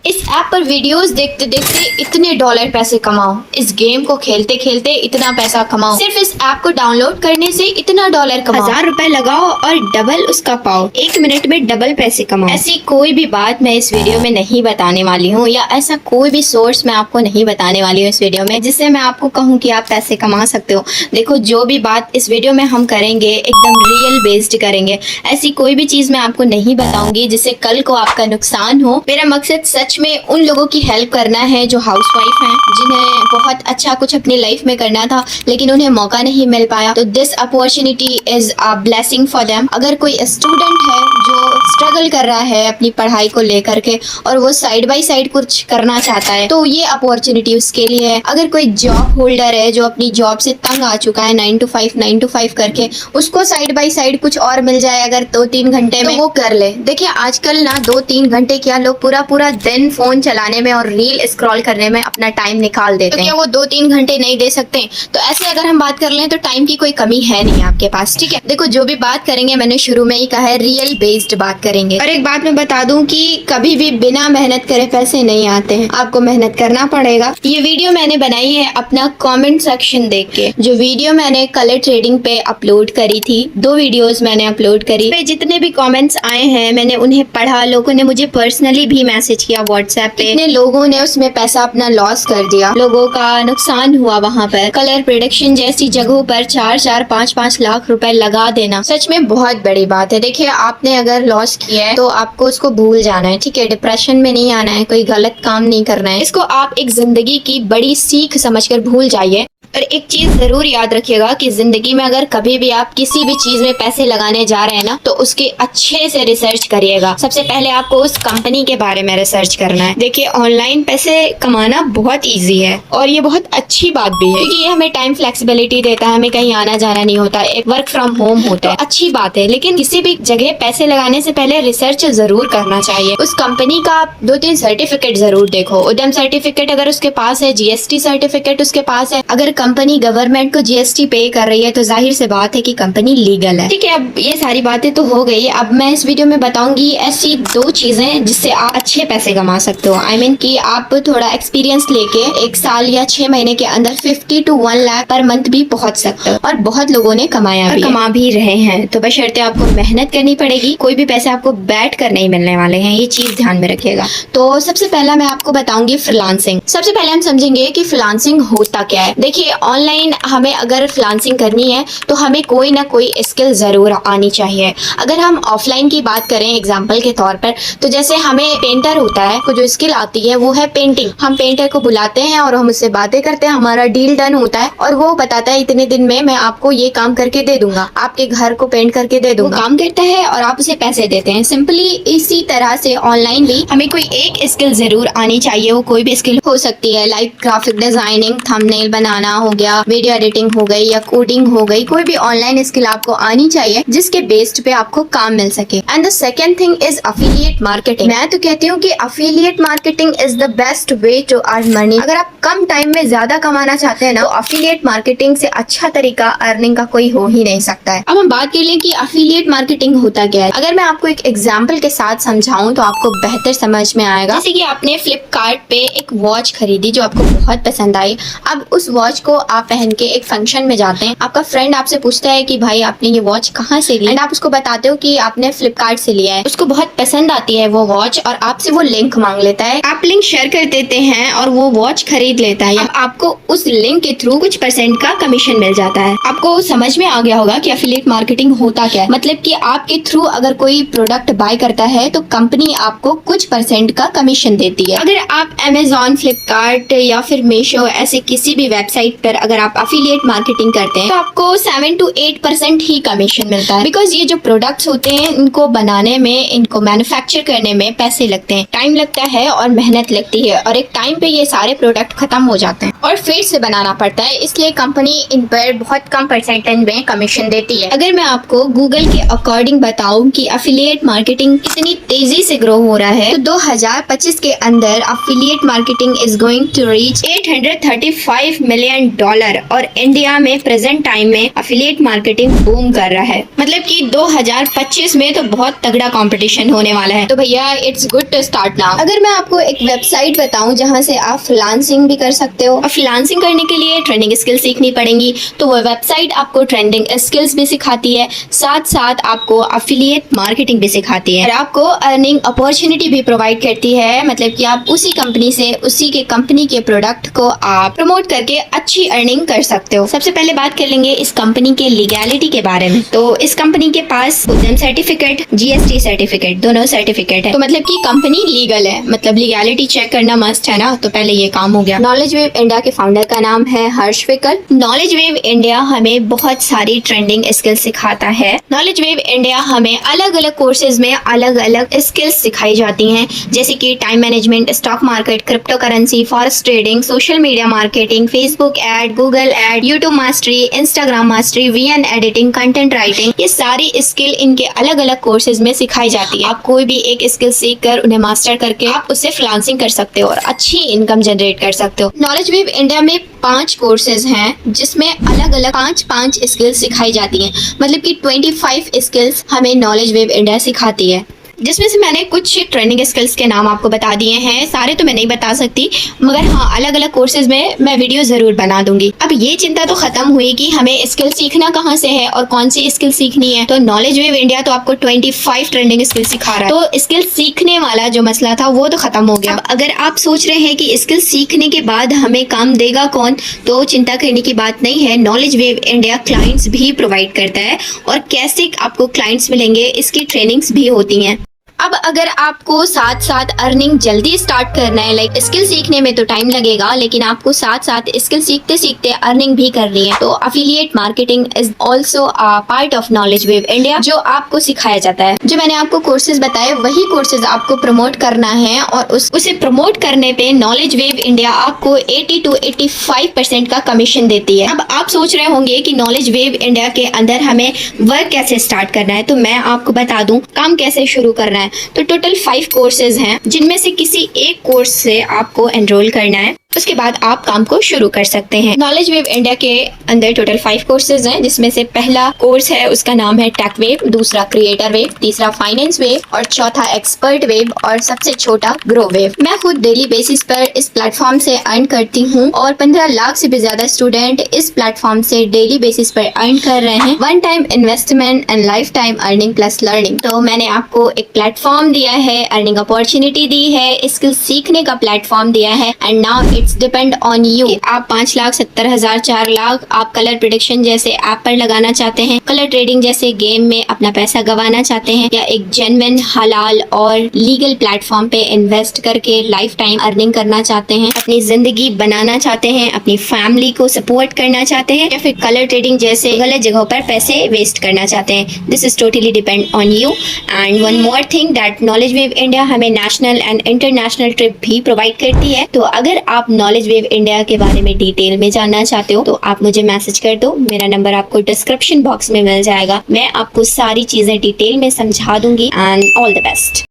इस ऐप पर वीडियोस देखते देखते इतने डॉलर पैसे कमाओ, इस गेम को खेलते खेलते इतना पैसा कमाओ, सिर्फ इस ऐप को डाउनलोड करने से इतना डॉलर कमाओ, 1000 रुपए लगाओ और डबल उसका पाओ, 1 मिनट में डबल पैसे कमाओ। ऐसी कोई भी बात मैं इस वीडियो में नहीं बताने वाली हूँ, या ऐसा कोई भी सोर्स मैं आपको नहीं बताने वाली हूँ इस वीडियो में जिससे मैं आपको कहूँ कि आप पैसे कमा सकते हो। देखो, जो भी बात इस वीडियो में हम करेंगे एकदम रियल बेस्ड करेंगे। ऐसी कोई भी चीज मैं आपको नहीं बताऊंगी जिससे कल को आपका नुकसान हो। मेरा मकसद सच में उन लोगों की हेल्प करना है जो हाउसवाइफ हैं, जिन्हें बहुत अच्छा कुछ अपनी लाइफ में करना था लेकिन उन्हें मौका नहीं मिल पाया। तो this opportunity is a blessing for them. अगर कोई स्टूडेंट है जो स्ट्रगल कर रहा है अपनी पढ़ाई को लेकर के और वो साइड बाय साइड कुछ करना चाहता है तो ये अपॉर्चुनिटी उसके लिए है। अगर कोई जॉब होल्डर है जो अपनी जॉब से तंग आ चुका है 9 to 5 करके, उसको साइड बाय साइड कुछ और मिल जाए अगर 2-3 घंटे में, तो वो कर ले। देखिए, आजकल ना 2-3 घंटे क्या लोग पूरा पूरा दिन फोन चलाने में और रील स्क्रॉल करने में अपना टाइम निकाल देते हैं। तो क्या वो 2-3 घंटे नहीं दे सकते? तो ऐसे अगर हम बात कर लें तो टाइम की कोई कमी है नहीं आपके पास। ठीक है, देखो, जो भी बात करेंगे मैंने शुरू में ही कहा है, रियल बेस्ड बात करेंगे। और एक बात मैं बता दूं कि कभी भी बिना मेहनत करे पैसे नहीं आते हैं, आपको मेहनत करना पड़ेगा। ये वीडियो मैंने बनाई है अपना कमेंट सेक्शन देख के। जो वीडियो मैंने कलर ट्रेडिंग पे अपलोड करी थी, 2 वीडियोस मैंने अपलोड करी, पे जितने भी कमेंट्स आए हैं मैंने उन्हें पढ़ा। लोगों ने मुझे पर्सनली भी मैसेज किया व्हाट्सएप पे, इतने लोगों ने उसमें पैसा अपना लॉस कर दिया, लोगों का नुकसान हुआ। वहाँ पर कलर प्रोडक्शन जैसी जगहों पर 4-4, 5-5 लाख रुपए लगा देना सच में बहुत बड़ी बात है। देखिए, आपने अगर लॉस किया है तो आपको उसको भूल जाना है। ठीक है, डिप्रेशन में नहीं आना है, कोई गलत काम नहीं करना है, इसको आप एक जिंदगी की बड़ी सीख समझकर भूल जाइए। और एक चीज जरूर याद रखिएगा कि जिंदगी में अगर कभी भी आप किसी भी चीज में पैसे लगाने जा रहे हैं ना, तो उसके अच्छे से रिसर्च करिएगा। सबसे पहले आपको उस कंपनी के बारे में रिसर्च करना है। देखिए, ऑनलाइन पैसे कमाना बहुत इजी है और ये बहुत अच्छी बात भी है क्योंकि ये हमें टाइम फ्लेक्सिबिलिटी देता है, हमें कहीं आना जाना नहीं होता, एक वर्क फ्रॉम होम होता है, अच्छी बात है। लेकिन किसी भी जगह पैसे लगाने से पहले रिसर्च जरूर करना चाहिए। उस कंपनी का आप 2-3 सर्टिफिकेट जरूर देखो। उद्यम सर्टिफिकेट अगर उसके पास है, जीएसटी सर्टिफिकेट उसके पास है, अगर कंपनी गवर्नमेंट को जीएसटी पे कर रही है तो जाहिर से बात है कि कंपनी लीगल है। ठीक है, अब ये सारी बातें तो हो गई। अब मैं इस वीडियो में बताऊंगी ऐसी 2 चीजें जिससे आप अच्छे पैसे कमा सकते हो। I mean कि आप थोड़ा एक्सपीरियंस लेके 1 साल या 6 महीने के अंदर 50 to 1 लाख पर मंथ भी पहुंच सकते हो। और बहुत लोगों ने कमाया भी, कमा भी रहे हैं। तो बशर्ते आपको मेहनत करनी पड़ेगी, कोई भी पैसे आपको बैठ कर नहीं मिलने वाले हैं, ये चीज ध्यान में रखिएगा। तो सबसे पहला मैं आपको बताऊंगी फ्रीलांसिंग। सबसे पहले हम समझेंगे कि फ्रीलांसिंग होता क्या है। देखिए, ऑनलाइन हमें अगर फ्रीलांसिंग करनी है तो हमें कोई ना कोई स्किल जरूर आनी चाहिए। अगर हम ऑफलाइन की बात करें एग्जांपल के तौर पर, तो जैसे हमें पेंटर होता है, को जो स्किल आती है वो है पेंटिंग। हम पेंटर को बुलाते हैं और हम उससे बातें करते हैं, हमारा डील डन होता है और वो बताता है इतने दिन में मैं आपको ये काम करके दे दूंगा, आपके घर को पेंट करके दे दूंगा। काम करता है और आप उसे पैसे देते हैं। सिंपली इसी तरह से ऑनलाइन भी हमें कोई एक स्किल जरूर आनी चाहिए। वो कोई भी स्किल हो सकती है, लाइक ग्राफिक डिजाइनिंग, थंबनेल बनाना हो गया, वीडियो एडिटिंग हो गई या कोडिंग हो गई। कोई भी ऑनलाइन स्किल आपको आनी चाहिए जिसके बेस्ड पे आपको काम मिल सके। And the second thing is affiliate marketing. मैं तो कहती हूँ कि affiliate marketing is the best way to earn money. अगर आप कम टाइम में ज्यादा कमाना चाहते हैं ना, तो अफिलिएट मार्केटिंग से अच्छा तरीका अर्निंग का कोई हो ही नहीं सकता है। अब हम बात कर लें कि अफिलिएट मार्केटिंग होता क्या है। अगर मैं आपको एक एग्जाम्पल के साथ समझाऊं तो आपको बेहतर समझ में आएगा। जैसे कि आपने फ्लिपकार्ट पे एक वॉच खरीदी जो आपको बहुत पसंद आई। अब उस वॉच को आप पहन के एक फंक्शन में जाते हैं, आपका फ्रेंड आपसे पूछता है कि भाई आपने ये वॉच कहाँ से ली, एंड आप उसको बताते हो कि आपने फ्लिपकार्ट से लिया है। उसको बहुत पसंद आती है वो वॉच और आपसे वो लिंक मांग लेता है। आप लिंक शेयर कर देते हैं और वो वॉच खरीद लेता है। अब आपको उस लिंक के थ्रू कुछ % का कमीशन मिल जाता है। आपको समझ में आ गया होगा कि एफिलिएट मार्केटिंग होता क्या है। मतलब कि आपके थ्रू अगर कोई प्रोडक्ट बाय करता है तो कंपनी आपको कुछ % का कमीशन देती है। अगर आप अमेजॉन, फ्लिपकार्ट या फिर मीशो ऐसे किसी भी वेबसाइट पर अगर आप एफिलिएट मार्केटिंग करते हैं तो आपको 7 to 8% ही कमीशन मिलता है। बिकॉज ये जो प्रोडक्ट्स होते हैं इनको बनाने में, इनको मैन्युफैक्चर करने में पैसे लगते हैं, टाइम लगता है और मेहनत लगती है और एक टाइम पे ये सारे प्रोडक्ट खत्म हो जाते हैं और फिर से बनाना पड़ता है। इसलिए कंपनी इन पर बहुत कम % में कमीशन देती है। अगर मैं आपको गूगल के अकॉर्डिंग बताऊं कि एफिलिएट मार्केटिंग कितनी तेजी से ग्रो हो रहा है, तो 2025 के अंदर affiliate marketing is going to reach $835 million $1 और इंडिया में प्रेजेंट टाइम में अफिलिएट मार्केटिंग बूम कर रहा है। मतलब कि 2025 में तो बहुत तगड़ा कंपटीशन होने वाला है। तो भैया it's good to start now. अगर मैं आपको एक वेबसाइट बताऊं जहां से आप फ्रीलांसिंग भी कर सकते हो और फ्रीलांसिंग करने के लिए ट्रेंडिंग स्किल सीखनी पड़ेंगी, तो वो वेबसाइट आपको ट्रेंडिंग स्किल्स भी सिखाती है, साथ साथ आपको अफिलिएट मार्केटिंग भी सिखाती है और आपको अर्निंग अपॉर्चुनिटी भी प्रोवाइड करती है। मतलब कि आप उसी कंपनी से उसी के कंपनी के प्रोडक्ट को आप प्रमोट करके अच्छी अर्निंग कर सकते हो। सबसे पहले बात कर लेंगे इस कंपनी के लीगैलिटी के बारे में। तो इस कंपनी के पास उद्यम सर्टिफिकेट, GST सर्टिफिकेट, दोनों सर्टिफिकेट है। तो मतलब कि कंपनी लीगल है, मतलब लीगैलिटी चेक करना मस्ट है ना, तो पहले ये काम हो गया। नॉलेज वेव इंडिया के फाउंडर का नाम है हर्ष विकल। नॉलेज वेव इंडिया हमें बहुत सारी ट्रेंडिंग स्किल सिखाता है। नॉलेज वेव इंडिया हमें अलग अलग कोर्सेज में अलग अलग स्किल्स सिखाई जाती हैं, जैसे कि time management, stock market, crypto currency, forex trading, social media marketing, Facebook ad, Google ad, YouTube mastery, Instagram mastery, VN editing, content writing, ये सारी स्किल इनके अलग अलग कोर्सेज में सिखाई जाती है। आप कोई भी एक स्किल सीख कर उन्हें मास्टर करके आप उससे फ्रीलांसिंग कर सकते हो और अच्छी इनकम जनरेट कर सकते हो। नॉलेज वेव इंडिया में 5 कोर्सेज हैं जिसमें अलग अलग 5 स्किल्स सिखाई जाती हैं। मतलब कि 25 स्किल्स हमें नॉलेज वेव इंडिया सिखाती है, जिसमें से मैंने कुछ ट्रेंडिंग स्किल्स के नाम आपको बता दिए हैं। सारे तो मैं नहीं बता सकती, मगर हाँ अलग अलग कोर्सेज में मैं वीडियो जरूर बना दूंगी। अब ये चिंता तो खत्म हुई कि हमें स्किल सीखना कहाँ से है और कौन सी स्किल सीखनी है। तो नॉलेज वेव इंडिया तो आपको 25 ट्रेंडिंग स्किल सिखा रहा है, तो स्किल सीखने वाला जो मसला था वो तो खत्म हो गया। अब अगर आप सोच रहे हैं कि स्किल सीखने के बाद हमें काम देगा कौन, तो चिंता करने की बात नहीं है। नॉलेज वेव इंडिया क्लाइंट्स भी प्रोवाइड करता है और कैसे आपको क्लाइंट्स मिलेंगे इसकी ट्रेनिंग्स भी होती हैं। अब अगर आपको साथ साथ अर्निंग जल्दी स्टार्ट करना है, लाइक स्किल सीखने में तो टाइम लगेगा, लेकिन आपको साथ साथ स्किल सीखते सीखते अर्निंग भी करनी है, तो affiliate marketing is also a part of knowledge wave India, जो आपको सिखाया जाता है। जो मैंने आपको कोर्सेज बताए वही कोर्सेज आपको प्रमोट करना है और उसे प्रमोट करने पे नॉलेज वेव इंडिया आपको 80 to 85% का कमीशन देती है। अब आप सोच रहे होंगे कि नॉलेज वेव इंडिया के अंदर हमें वर्क कैसे स्टार्ट करना है, तो मैं आपको बता दूं काम कैसे शुरू करना है। तो टोटल 5 कोर्सेज हैं, जिनमें से किसी एक कोर्स से आपको एनरोल करना है, उसके बाद आप काम को शुरू कर सकते हैं। नॉलेज वेव इंडिया के अंदर टोटल 5 कोर्सेज हैं, जिसमें से पहला कोर्स है उसका नाम है टेक वेव, दूसरा क्रिएटर वेव, तीसरा फाइनेंस वेव और चौथा एक्सपर्ट वेव और सबसे छोटा ग्रो वेव। मैं खुद डेली बेसिस पर इस प्लेटफॉर्म से अर्न करती हूँ और 15 लाख से भी ज्यादा स्टूडेंट इस प्लेटफॉर्म से डेली बेसिस पर अर्न कर रहे हैं। 1 time investment and life time earning plus learning. तो मैंने आपको एक प्लेटफॉर्म दिया है, अर्निंग अपॉर्चुनिटी दी है, स्किल सीखने का प्लेटफॉर्म दिया है and now it's depend on you. आप 5,70,000, 4 लाख आप कलर प्रेडिक्शन जैसे ऐप पर लगाना चाहते हैं, कलर ट्रेडिंग जैसे गेम में अपना पैसा गंवाना चाहते हैं, या एक जेन्युइन हलाल और लीगल प्लेटफॉर्म पे इन्वेस्ट करके लाइफ टाइम अर्निंग करना चाहते हैं, अपनी जिंदगी बनाना चाहते हैं, अपनी फैमिली को सपोर्ट करना चाहते हैं, या फिर कलर ट्रेडिंग जैसे गलत जगहों पर पैसे वेस्ट करना चाहते हैं। This is totally depend on you. And one more thing that knowledge wave India हमें नेशनल एंड इंटरनेशनल ट्रिप भी प्रोवाइड करती है। तो अगर आप नॉलेज वेव इंडिया के बारे में डिटेल में जानना चाहते हो तो आप मुझे मैसेज कर दो, मेरा नंबर आपको डिस्क्रिप्शन बॉक्स में मिल जाएगा। मैं आपको सारी चीजें डिटेल में समझा दूंगी। And all the best.